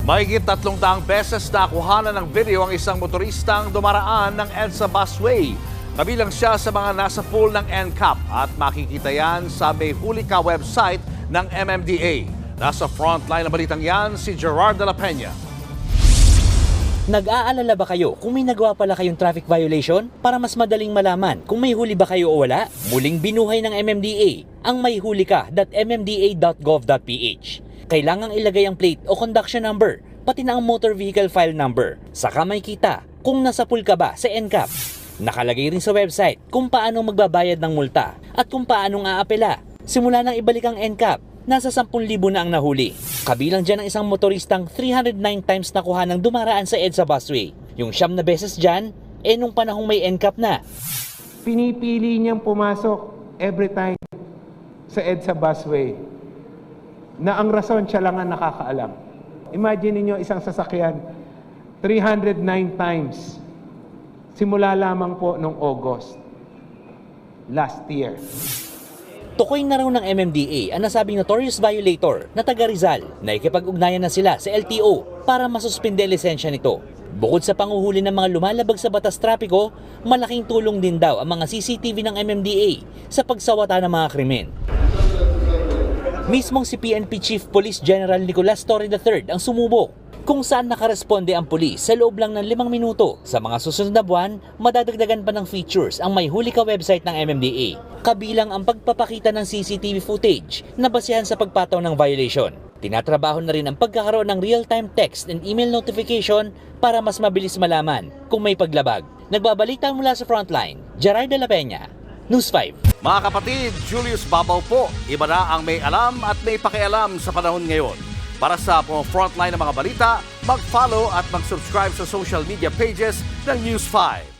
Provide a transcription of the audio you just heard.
Mahigit 300 beses nakuhanan ng video ang isang motoristang dumaraan ng EDSA busway. Kabilang siya sa mga nasa pool ng NCAP at makikita yan sa May Huli Ka website ng MMDA. Nasa frontline ng balitang yan si Gerard de la Peña. Nag-aalala ba kayo kung may nagawa pala kayong traffic violation? Para mas madaling malaman kung may huli ba kayo o wala, muling binuhay ng MMDA ang mayhulika.mmda.gov.ph. Kailangang ilagay ang plate o conduction number, pati na ang motor vehicle file number. Saka may kita kung nasa pool ka ba sa NCAP. Nakalagay rin sa website kung paano magbabayad ng multa at kung paano aapela. Simula nang ibalik ang NCAP, nasa 10,000 na ang nahuli. Kabilang dyan ang isang motoristang 309 times nakuha ng dumaraan sa EDSA busway. Yung 9 na beses dyan, nung panahong may NCAP na. Pinipili niyang pumasok every time sa EDSA busway na ang rason siya lang ang nakakaalam. Imagine niyo isang sasakyan, 309 times. Simula lamang po noong August last year. Tukoy na raw ng MMDA ang nasabing notorious violator na taga Rizal na ikipag-ugnayan na sila sa LTO para masuspinde lisensya nito. Bukod sa panguhuli ng mga lumalabag sa batas trapiko, malaking tulong din daw ang mga CCTV ng MMDA sa pagsawata ng mga krimen. Mismong si PNP Chief Police General Nicolas Torre III ang sumubok kung saan nakaresponde ang pulis sa loob lang ng 5 minuto. Sa mga susunod na buwan, madadagdagan pa ng features ang May Huli Ka website ng MMDA, kabilang ang pagpapakita ng CCTV footage na basehan sa pagpataw ng violation. Tinatrabaho na rin ang pagkakaroon ng real-time text and email notification para mas mabilis malaman kung may paglabag. Nagbabalita mula sa Frontline, Gerard de la Peña, News 5. Mga kapatid, Julius Babaw po. Iba na ang may alam at may pakialam sa panahon ngayon. Para sa frontline ng mga balita, mag-follow at mag-subscribe sa social media pages ng News 5.